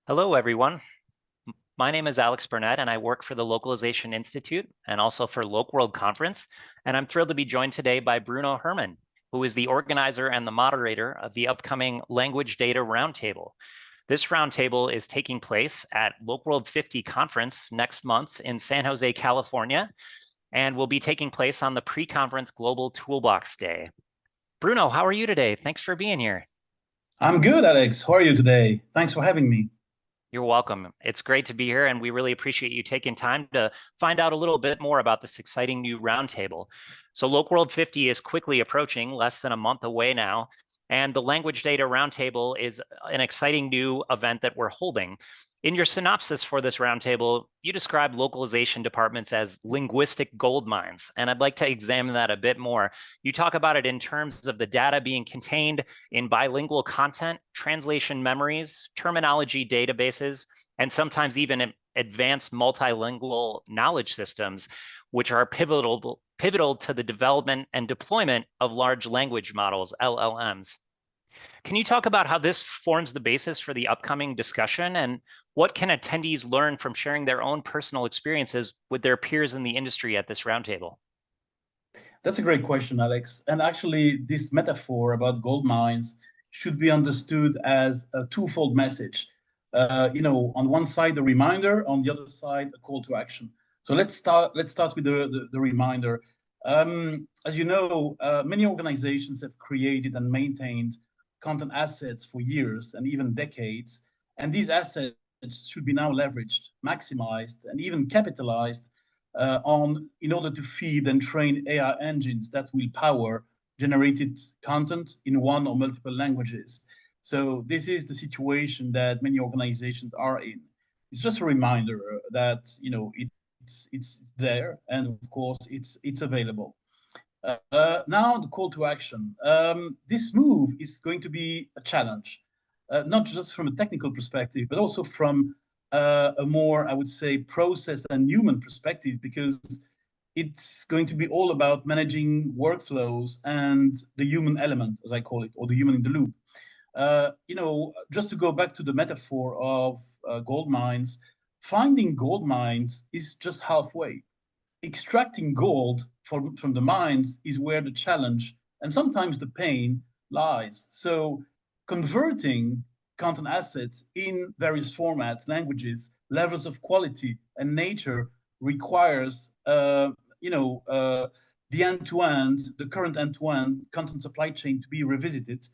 Hello, everyone. My name is Alex Bernet, and I work for the Localization Institute and also for LocWorld Conference. And I'm thrilled to be joined today by Bruno Herrmann, who is the organizer and the moderator of the upcoming Language Data Roundtable. This roundtable is taking place at LocWorld50 Conference next month in San Jose, California, and will be taking place on the pre-conference Global Toolbox Day. Bruno, how are you today? Thanks for being here. I'm good, Alex. How are you today? Thanks for having me. You're welcome. It's great to be here, and we really appreciate you taking time to find out a little bit more about this exciting new roundtable. So LocWorld50 is quickly approaching, less than a month away now, and the Language Data Roundtable is an exciting new event that we're holding. In your synopsis for this roundtable, you describe localization departments as linguistic gold mines, and I'd like to examine that a bit more. You talk about it in terms of the data being contained in bilingual content, translation memories, terminology databases, and sometimes even advanced multilingual knowledge systems, which are pivotal to the development and deployment of large language models, LLMs. Can you talk about how this forms the basis for the upcoming discussion, and what can attendees learn from sharing their own personal experiences with their peers in the industry at this roundtable? That's a great question, Alex. And actually, this metaphor about gold mines should be understood as a twofold message. On one side, the reminder, on the other side, a call to action. So let's start with the reminder. As you know, many organizations have created and maintained content assets for years and even decades. And these assets should be now leveraged, maximized, and even capitalized in order to feed and train AI engines that will power generated content in one or multiple languages. So this is the situation that many organizations are in. It's just a reminder that it's there, and of course it's available. Now the call to action. This move is going to be a challenge, not just from a technical perspective, but also from a more, I would say, process and human perspective, because it's going to be all about managing workflows and the human element, as I call it, or the human in the loop. Just to go back to the metaphor of gold mines, finding gold mines is just halfway. Extracting gold from the mines is where the challenge and sometimes the pain lies. So converting content assets in various formats, languages, levels of quality and nature requires, the end-to-end, the current end-to-end content supply chain to be revisited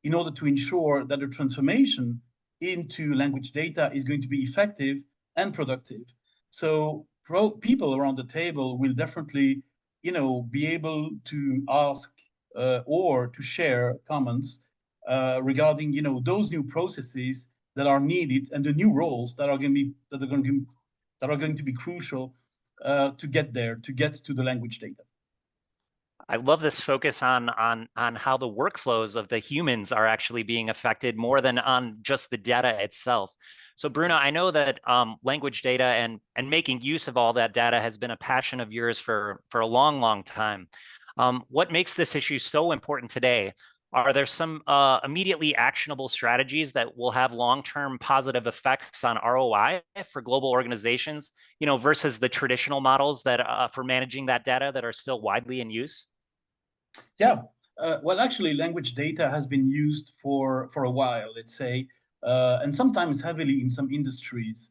in order to ensure that the transformation into language data is going to be effective and productive. So people around the table will definitely, be able to ask or to share comments regarding, those new processes that are needed and the new roles that are going to be crucial to get there, to get to the language data. I love this focus on how the workflows of the humans are actually being affected more than on just the data itself. So Bruno, I know that language data and making use of all that data has been a passion of yours for a long, long time. What makes this issue so important today? Are there some immediately actionable strategies that will have long-term positive effects on ROI for global organizations, versus the traditional models that for managing that data that are still widely in use? Yeah, well, actually, language data has been used for a while, let's say, and sometimes heavily in some industries.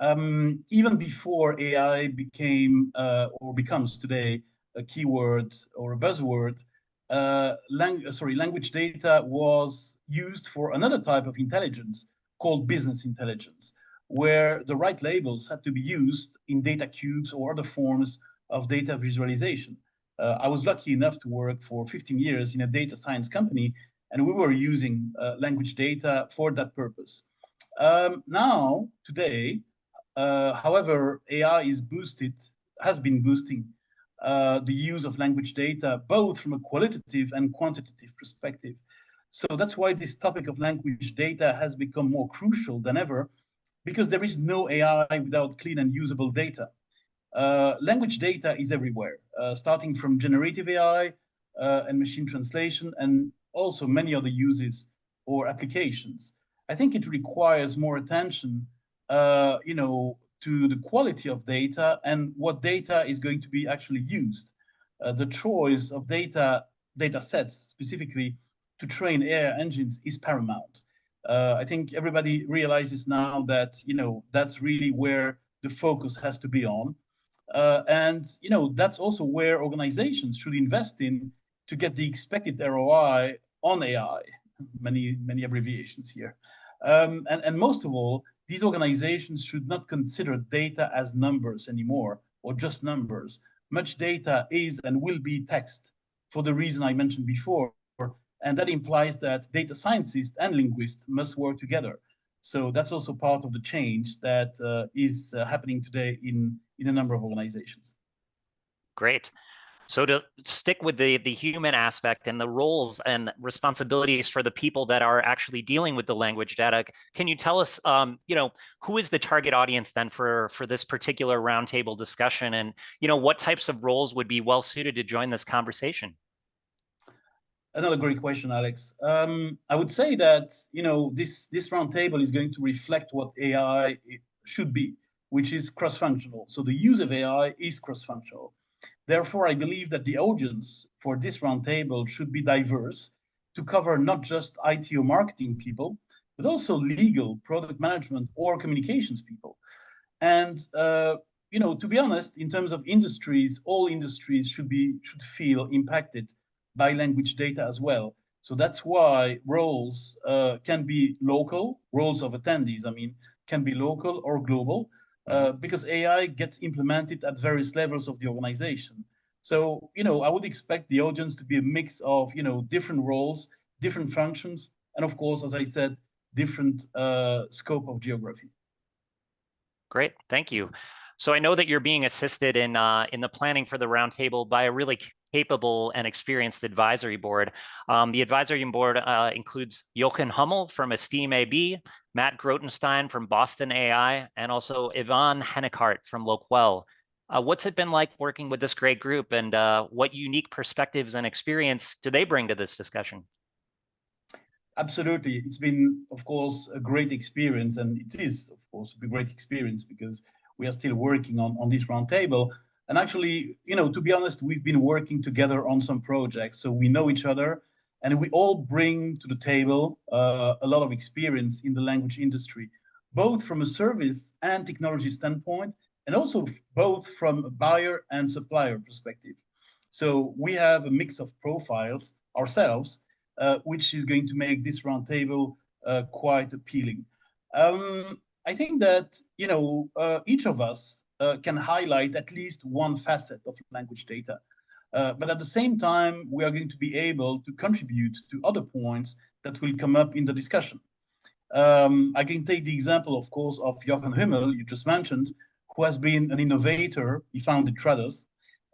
Even before AI became or becomes today a keyword or a buzzword, language data was used for another type of intelligence called business intelligence, where the right labels had to be used in data cubes or other forms of data visualization. I was lucky enough to work for 15 years in a data science company, and we were using language data for that purpose. Now, today, however, AI has been boosting the use of language data, both from a qualitative and quantitative perspective. So that's why this topic of language data has become more crucial than ever, because there is no AI without clean and usable data. Language data is everywhere, starting from generative AI and machine translation, and also many other uses or applications. I think it requires more attention, to the quality of data and what data is going to be actually used. The choice of data sets specifically to train AI engines is paramount. I think everybody realizes now that that's really where the focus has to be on, and that's also where organizations should invest in to get the expected ROI on AI. Many abbreviations here, and most of all, these organizations should not consider data as numbers anymore or just numbers. Much data is and will be text for the reason I mentioned before, and that implies that data scientists and linguists must work together. So that's also part of the change that is happening today in a number of organizations. Great. So to stick with the human aspect and the roles and responsibilities for the people that are actually dealing with the language data, can you tell us, who is the target audience then for this particular roundtable discussion, and what types of roles would be well suited to join this conversation? Another great question, Alex. I would say that this roundtable is going to reflect what AI should be, which is cross-functional. So the use of AI is cross-functional. Therefore, I believe that the audience for this roundtable should be diverse to cover not just IT or marketing people, but also legal, product management, or communications people. And to be honest, in terms of industries, all industries should feel impacted by language data as well. So that's why roles can be local, roles of attendees, I mean, can be local or global, because AI gets implemented at various levels of the organization. So, I would expect the audience to be a mix of, different roles, different functions, and of course, as I said, different scope of geography. Great, thank you. So I know that you're being assisted in the planning for the roundtable by a really capable and experienced advisory board. The advisory board includes Jochen Hummel from Esteam AB, Matt Grotenstein from Boston.ai, and also Yvan Hennecart from Loquell. What's it been like working with this great group, and what unique perspectives and experience do they bring to this discussion? Absolutely. It's been, of course, a great experience, and it is, of course, a great experience because we are still working on this roundtable. And actually, to be honest, we've been working together on some projects, so we know each other, and we all bring to the table a lot of experience in the language industry, both from a service and technology standpoint, and also both from a buyer and supplier perspective. So we have a mix of profiles ourselves, which is going to make this roundtable quite appealing. I think that each of us can highlight at least one facet of language data, but at the same time, we are going to be able to contribute to other points that will come up in the discussion. I can take the example, of course, of Jochen Hummel, you just mentioned, who has been an innovator. He founded Tradus,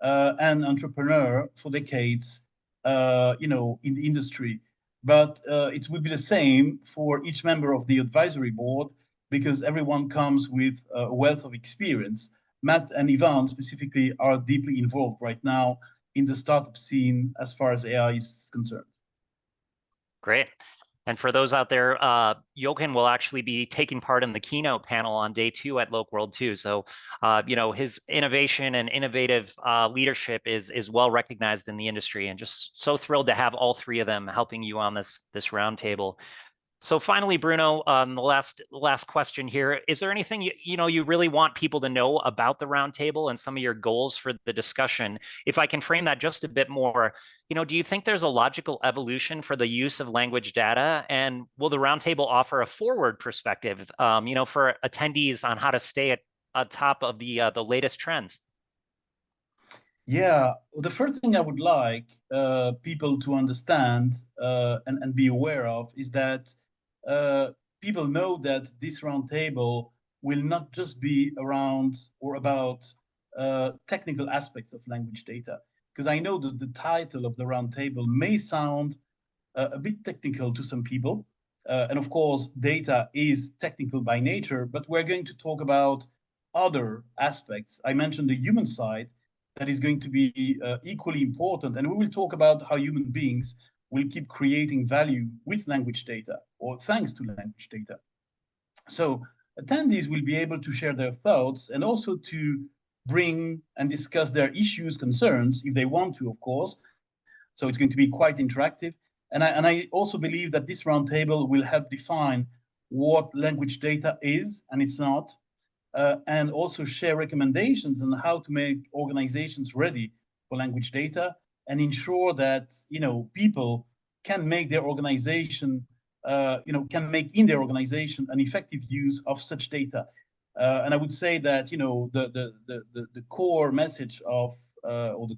an entrepreneur for decades, in the industry. But it would be the same for each member of the advisory board because everyone comes with a wealth of experience. Matt and Yvan specifically are deeply involved right now in the startup scene as far as AI is concerned. Great. And for those out there, Jochen will actually be taking part in the keynote panel on day 2 at LocWorld too. So, his innovation and innovative leadership is well recognized in the industry, and just so thrilled to have all 3 of them helping you on this roundtable. So finally, Bruno, the last question here: is there anything you really want people to know about the roundtable and some of your goals for the discussion? If I can frame that just a bit more, do you think there's a logical evolution for the use of language data, and will the roundtable offer a forward perspective, for attendees on how to stay at top of the latest trends? Yeah, the first thing I would like people to understand and be aware of is that people know that this roundtable will not just be around or about technical aspects of language data. Because I know that the title of the roundtable may sound a bit technical to some people. And of course, data is technical by nature, but we're going to talk about other aspects. I mentioned the human side that is going to be equally important. And we will talk about how human beings will keep creating value with language data or thanks to language data. So attendees will be able to share their thoughts and also to bring and discuss their issues, concerns, if they want to, of course. So it's going to be quite interactive. And I also believe that this roundtable will help define what language data is and it's not, and also share recommendations on how to make organizations ready for language data and ensure that people can make their organization, can make in their organization an effective use of such data. And I would say that the core message of or the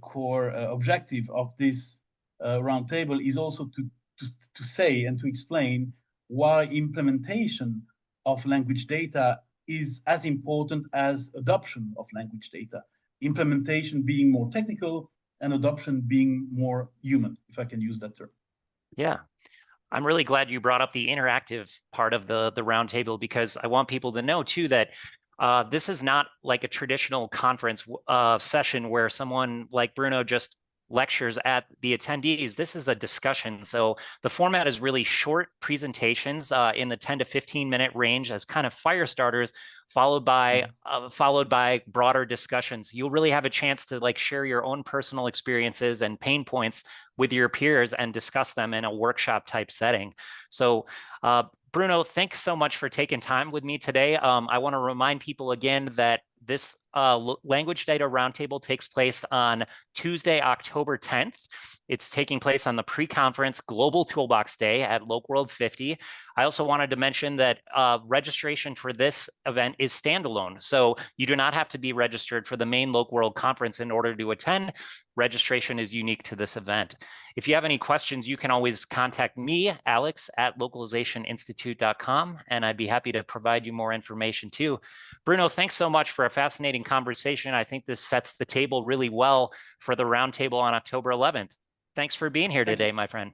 core objective of this roundtable is also to say and to explain why implementation of language data is as important as adoption of language data. Implementation being more technical and adoption being more human, if I can use that term. Yeah. I'm really glad you brought up the interactive part of the roundtable, because I want people to know too that this is not like a traditional conference session where someone like Bruno just lectures at the attendees. This is a discussion. So the format is really short presentations in the 10 to 15 minute range as kind of fire starters, followed by broader discussions. You'll really have a chance to like share your own personal experiences and pain points with your peers and discuss them in a workshop type setting. So Bruno, thanks so much for taking time with me today. I want to remind people again that this language data roundtable takes place on Tuesday, October 10th. It's taking place on the pre-conference Global Toolbox Day at LocWorld50. I also wanted to mention that registration for this event is standalone. So you do not have to be registered for the main LocWorld conference in order to attend. Registration is unique to this event. If you have any questions, you can always contact me, Alex, at localizationinstitute.com, and I'd be happy to provide you more information too. Bruno, thanks so much for a fascinating conversation. I think this sets the table really well for the roundtable on October 11th. Thanks for being here today, my friend.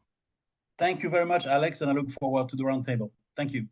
Thank you very much, Alex, and I look forward to the roundtable. Thank you.